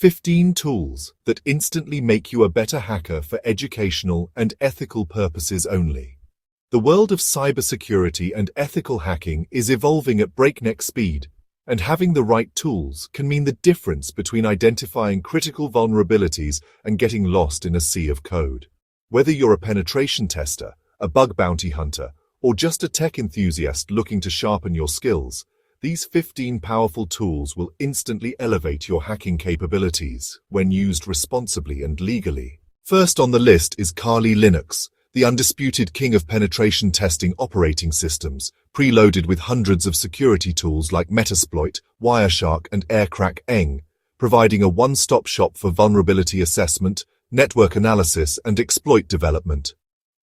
15 tools that instantly make you a better hacker for educational and ethical purposes only. The world of cybersecurity and ethical hacking is evolving at breakneck speed, and having the right tools can mean the difference between identifying critical vulnerabilities and getting lost in a sea of code. Whether you're a penetration tester, a bug bounty hunter, or just a tech enthusiast looking to sharpen your skills, these 15 powerful tools will instantly elevate your hacking capabilities when used responsibly and legally. First on the list is Kali Linux, the undisputed king of penetration testing operating systems, preloaded with hundreds of security tools like Metasploit, Wireshark, and aircrack, providing a one-stop shop for vulnerability assessment, network analysis, and exploit development.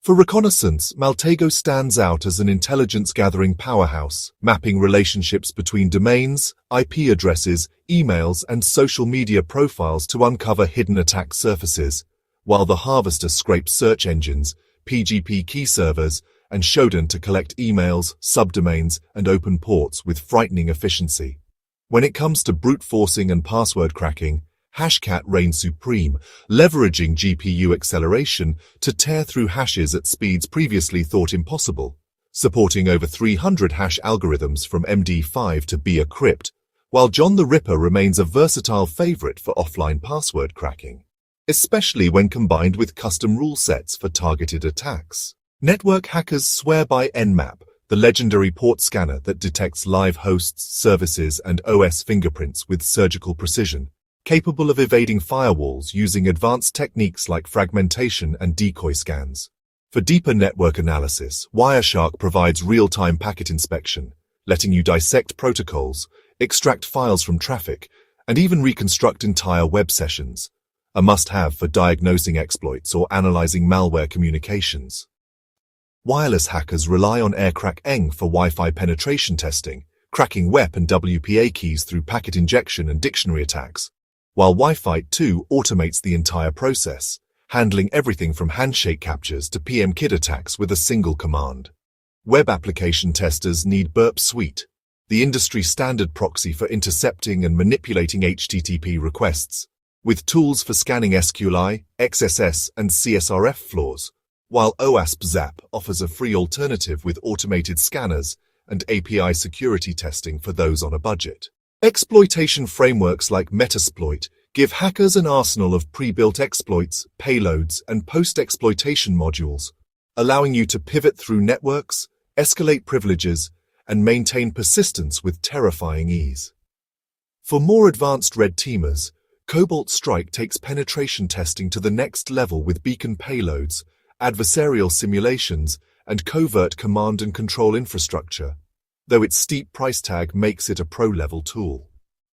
For reconnaissance, Maltego stands out as an intelligence-gathering powerhouse, mapping relationships between domains, IP addresses, emails, and social media profiles to uncover hidden attack surfaces, while the Harvester scrapes search engines, PGP key servers, and Shodan to collect emails, subdomains, and open ports with frightening efficiency. When it comes to brute forcing and password cracking, Hashcat reigns supreme, leveraging GPU acceleration to tear through hashes at speeds previously thought impossible, supporting over 300 hash algorithms from MD5 to BIA crypt, while John the Ripper remains a versatile favorite for offline password cracking, especially when combined with custom rule sets for targeted attacks. Network hackers swear by Nmap, the legendary port scanner that detects live hosts, services, and OS fingerprints with surgical precision, capable of evading firewalls using advanced techniques like fragmentation and decoy scans. For deeper network analysis, Wireshark provides real-time packet inspection, letting you dissect protocols, extract files from traffic, and even reconstruct entire web sessions, a must-have for diagnosing exploits or analyzing malware communications. Wireless hackers rely on aircrack for Wi-Fi penetration testing, cracking WEP and WPA keys through packet injection and dictionary attacks, while Wi-Fi 2 automates the entire process, handling everything from handshake captures to PM-KID attacks with a single command. Web application testers need Burp Suite, the industry standard proxy for intercepting and manipulating HTTP requests, with tools for scanning SQLI, XSS, and CSRF flaws, while OWASP Zap offers a free alternative with automated scanners and API security testing for those on a budget. Exploitation frameworks like Metasploit give hackers an arsenal of pre-built exploits, payloads, and post-exploitation modules, allowing you to pivot through networks, escalate privileges, and maintain persistence with terrifying ease. For more advanced red teamers, Cobalt Strike takes penetration testing to the next level with beacon payloads, adversarial simulations, and covert command and control infrastructure, though its steep price tag makes it a pro-level tool.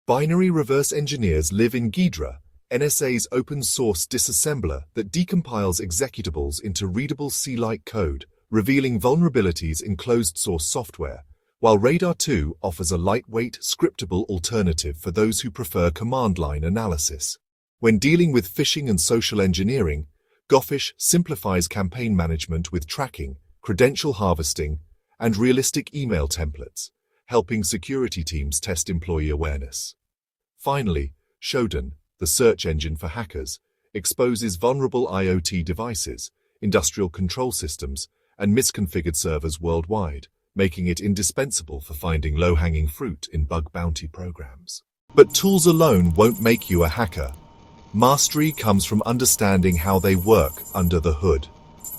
Binary reverse engineers live in Ghidra, NSA's open-source disassembler that decompiles executables into readable C-like code, revealing vulnerabilities in closed-source software, while Radar 2 offers a lightweight, scriptable alternative for those who prefer command-line analysis. When dealing with phishing and social engineering, Gophish simplifies campaign management with tracking, credential harvesting, and realistic email templates, helping security teams test employee awareness. Finally, Shodan, the search engine for hackers, exposes vulnerable IoT devices, industrial control systems, and misconfigured servers worldwide, making it indispensable for finding low-hanging fruit in bug bounty programs. But tools alone won't make you a hacker. Mastery comes from understanding how they work under the hood.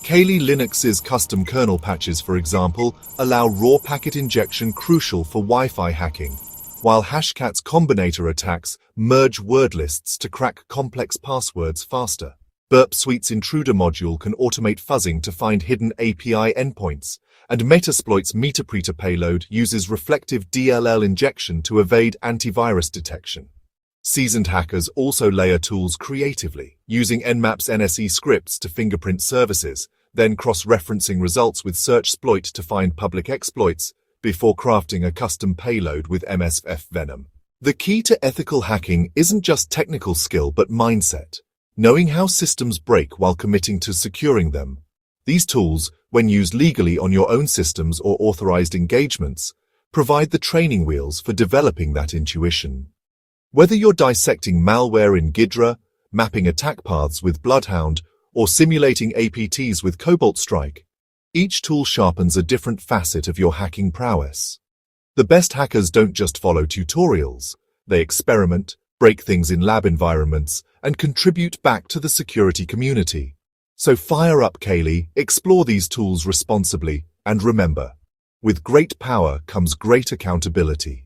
Kali Linux's custom kernel patches, for example, allow raw packet injection crucial for Wi-Fi hacking, while Hashcat's combinator attacks merge word lists to crack complex passwords faster. Burp Suite's intruder module can automate fuzzing to find hidden API endpoints, and Metasploit's Metapreter payload uses reflective DLL injection to evade antivirus detection. Seasoned hackers also layer tools creatively, using Nmap's NSE scripts to fingerprint services, then cross-referencing results with Searchsploit to find public exploits, before crafting a custom payload with MSF Venom. The key to ethical hacking isn't just technical skill but mindset, knowing how systems break while committing to securing them. These tools, when used legally on your own systems or authorized engagements, provide the training wheels for developing that intuition. Whether you're dissecting malware in Ghidra, mapping attack paths with Bloodhound, or simulating APTs with Cobalt Strike, each tool sharpens a different facet of your hacking prowess. The best hackers don't just follow tutorials, they experiment, break things in lab environments, and contribute back to the security community. So fire up, Kaylee, explore these tools responsibly, and remember, with great power comes great accountability.